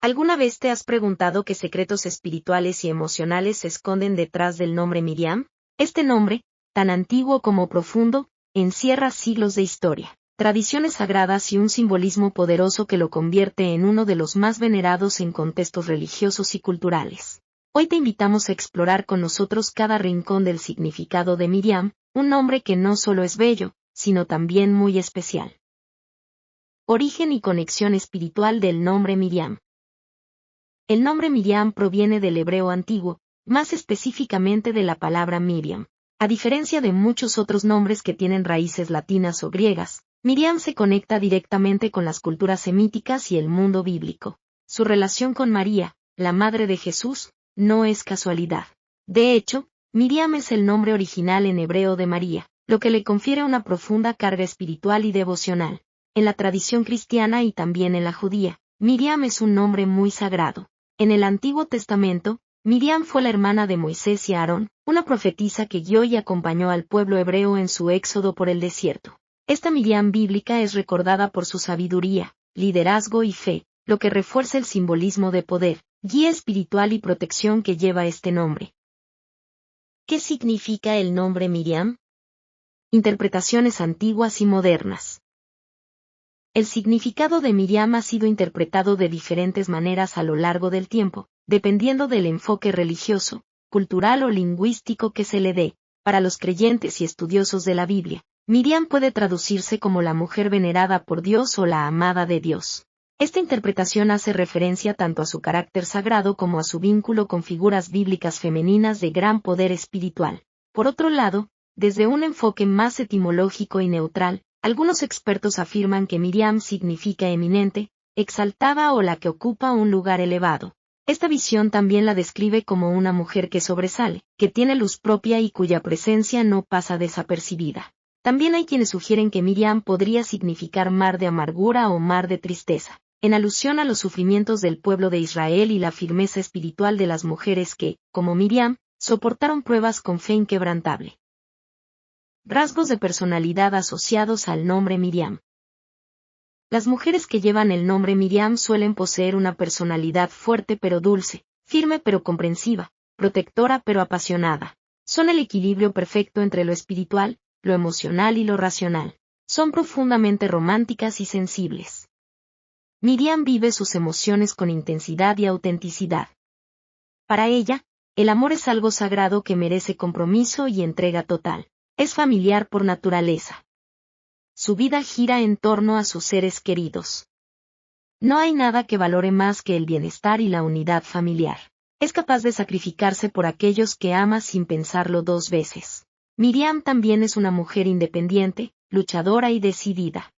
¿Alguna vez te has preguntado qué secretos espirituales y emocionales se esconden detrás del nombre Miriam? Este nombre, tan antiguo como profundo, encierra siglos de historia, tradiciones sagradas y un simbolismo poderoso que lo convierte en uno de los más venerados en contextos religiosos y culturales. Hoy te invitamos a explorar con nosotros cada rincón del significado de Miriam, un nombre que no solo es bello, sino también muy especial. Origen y conexión espiritual del nombre Miriam. El nombre Miriam proviene del hebreo antiguo, más específicamente de la palabra Miriam. A diferencia de muchos otros nombres que tienen raíces latinas o griegas, Miriam se conecta directamente con las culturas semíticas y el mundo bíblico. Su relación con María, la madre de Jesús, no es casualidad. De hecho, Miriam es el nombre original en hebreo de María, lo que le confiere una profunda carga espiritual y devocional. En la tradición cristiana y también en la judía, Miriam es un nombre muy sagrado. En el Antiguo Testamento, Miriam fue la hermana de Moisés y Aarón, una profetisa que guió y acompañó al pueblo hebreo en su éxodo por el desierto. Esta Miriam bíblica es recordada por su sabiduría, liderazgo y fe, lo que refuerza el simbolismo de poder, guía espiritual y protección que lleva este nombre. ¿Qué significa el nombre Miriam? Interpretaciones antiguas y modernas. El significado de Miriam ha sido interpretado de diferentes maneras a lo largo del tiempo, dependiendo del enfoque religioso, cultural o lingüístico que se le dé. Para los creyentes y estudiosos de la Biblia, Miriam puede traducirse como la mujer venerada por Dios o la amada de Dios. Esta interpretación hace referencia tanto a su carácter sagrado como a su vínculo con figuras bíblicas femeninas de gran poder espiritual. Por otro lado, desde un enfoque más etimológico y neutral, algunos expertos afirman que Miriam significa eminente, exaltada o la que ocupa un lugar elevado. Esta visión también la describe como una mujer que sobresale, que tiene luz propia y cuya presencia no pasa desapercibida. También hay quienes sugieren que Miriam podría significar mar de amargura o mar de tristeza, en alusión a los sufrimientos del pueblo de Israel y la firmeza espiritual de las mujeres que, como Miriam, soportaron pruebas con fe inquebrantable. Rasgos de personalidad asociados al nombre Miriam. Las mujeres que llevan el nombre Miriam suelen poseer una personalidad fuerte pero dulce, firme pero comprensiva, protectora pero apasionada. Son el equilibrio perfecto entre lo espiritual, lo emocional y lo racional. Son profundamente románticas y sensibles. Miriam vive sus emociones con intensidad y autenticidad. Para ella, el amor es algo sagrado que merece compromiso y entrega total. Es familiar por naturaleza. Su vida gira en torno a sus seres queridos. No hay nada que valore más que el bienestar y la unidad familiar. Es capaz de sacrificarse por aquellos que ama sin pensarlo dos veces. Miriam también es una mujer independiente, luchadora y decidida.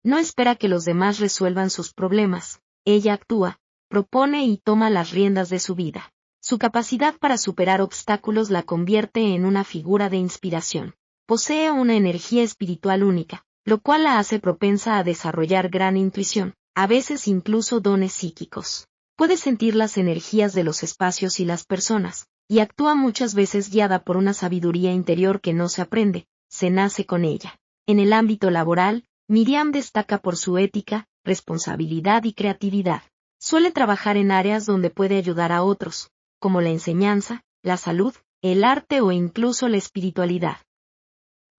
No espera que los demás resuelvan sus problemas, ella actúa, propone y toma las riendas de su vida. Su capacidad para superar obstáculos la convierte en una figura de inspiración. Posee una energía espiritual única, lo cual la hace propensa a desarrollar gran intuición, a veces incluso dones psíquicos. Puede sentir las energías de los espacios y las personas, y actúa muchas veces guiada por una sabiduría interior que no se aprende, se nace con ella. En el ámbito laboral, Miriam destaca por su ética, responsabilidad y creatividad. Suele trabajar en áreas donde puede ayudar a otros, como la enseñanza, la salud, el arte o incluso la espiritualidad.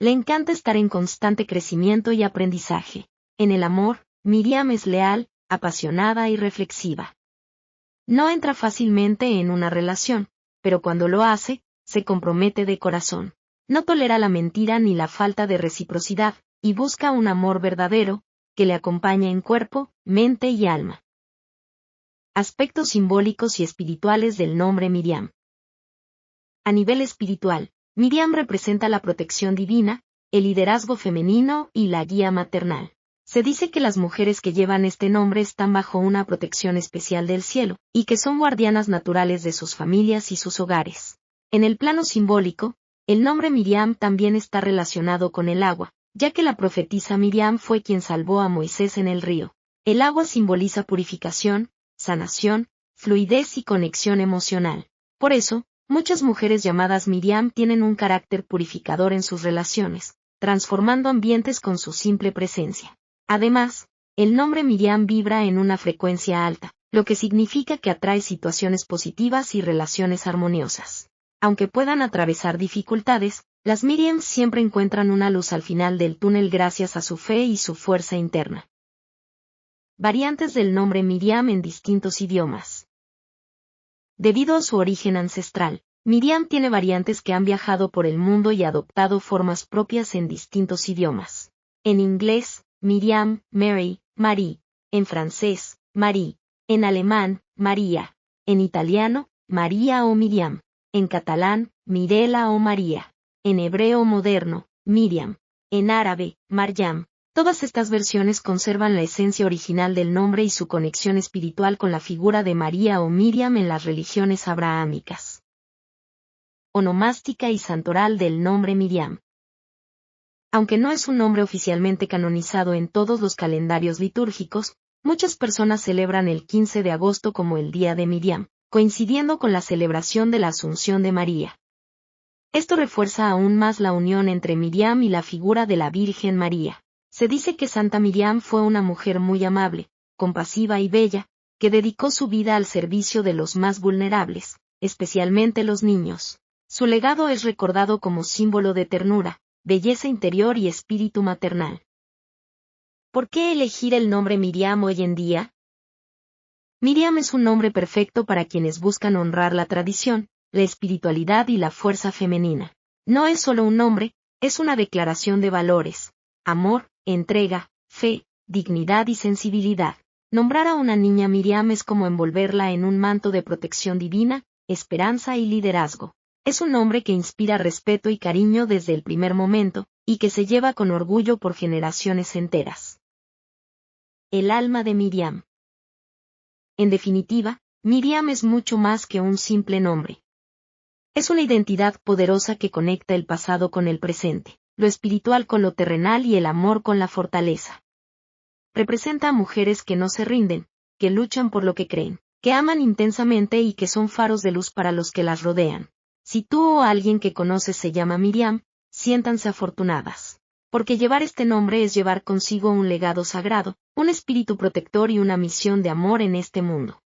Le encanta estar en constante crecimiento y aprendizaje. En el amor, Miriam es leal, apasionada y reflexiva. No entra fácilmente en una relación, pero cuando lo hace, se compromete de corazón. No tolera la mentira ni la falta de reciprocidad, y busca un amor verdadero, que le acompañe en cuerpo, mente y alma. Aspectos simbólicos y espirituales del nombre Miriam. A nivel espiritual, Miriam representa la protección divina, el liderazgo femenino y la guía maternal. Se dice que las mujeres que llevan este nombre están bajo una protección especial del cielo, y que son guardianas naturales de sus familias y sus hogares. En el plano simbólico, el nombre Miriam también está relacionado con el agua, ya que la profetisa Miriam fue quien salvó a Moisés en el río. El agua simboliza purificación, sanación, fluidez y conexión emocional. Por eso, muchas mujeres llamadas Miriam tienen un carácter purificador en sus relaciones, transformando ambientes con su simple presencia. Además, el nombre Miriam vibra en una frecuencia alta, lo que significa que atrae situaciones positivas y relaciones armoniosas. Aunque puedan atravesar dificultades, las Miriams siempre encuentran una luz al final del túnel gracias a su fe y su fuerza interna. Variantes del nombre Miriam en distintos idiomas. Debido a su origen ancestral, Miriam tiene variantes que han viajado por el mundo y adoptado formas propias en distintos idiomas. En inglés, Miriam, Mary, Marie. En francés, Marie. En alemán, María. En italiano, María o Miriam. En catalán, Mirela o María. En hebreo moderno, Miriam. En árabe, Maryam. Todas estas versiones conservan la esencia original del nombre y su conexión espiritual con la figura de María o Miriam en las religiones abrahámicas. Onomástica y santoral del nombre Miriam. Aunque no es un nombre oficialmente canonizado en todos los calendarios litúrgicos, muchas personas celebran el 15 de agosto como el Día de Miriam, coincidiendo con la celebración de la Asunción de María. Esto refuerza aún más la unión entre Miriam y la figura de la Virgen María. Se dice que Santa Miriam fue una mujer muy amable, compasiva y bella, que dedicó su vida al servicio de los más vulnerables, especialmente los niños. Su legado es recordado como símbolo de ternura, belleza interior y espíritu maternal. ¿Por qué elegir el nombre Miriam hoy en día? Miriam es un nombre perfecto para quienes buscan honrar la tradición, la espiritualidad y la fuerza femenina. No es solo un nombre, es una declaración de valores, amor, entrega, fe, dignidad y sensibilidad. Nombrar a una niña Miriam es como envolverla en un manto de protección divina, esperanza y liderazgo. Es un nombre que inspira respeto y cariño desde el primer momento, y que se lleva con orgullo por generaciones enteras. El alma de Miriam. En definitiva, Miriam es mucho más que un simple nombre. Es una identidad poderosa que conecta el pasado con el presente, lo espiritual con lo terrenal y el amor con la fortaleza. Representa a mujeres que no se rinden, que luchan por lo que creen, que aman intensamente y que son faros de luz para los que las rodean. Si tú o alguien que conoces se llama Miriam, siéntanse afortunadas. Porque llevar este nombre es llevar consigo un legado sagrado, un espíritu protector y una misión de amor en este mundo.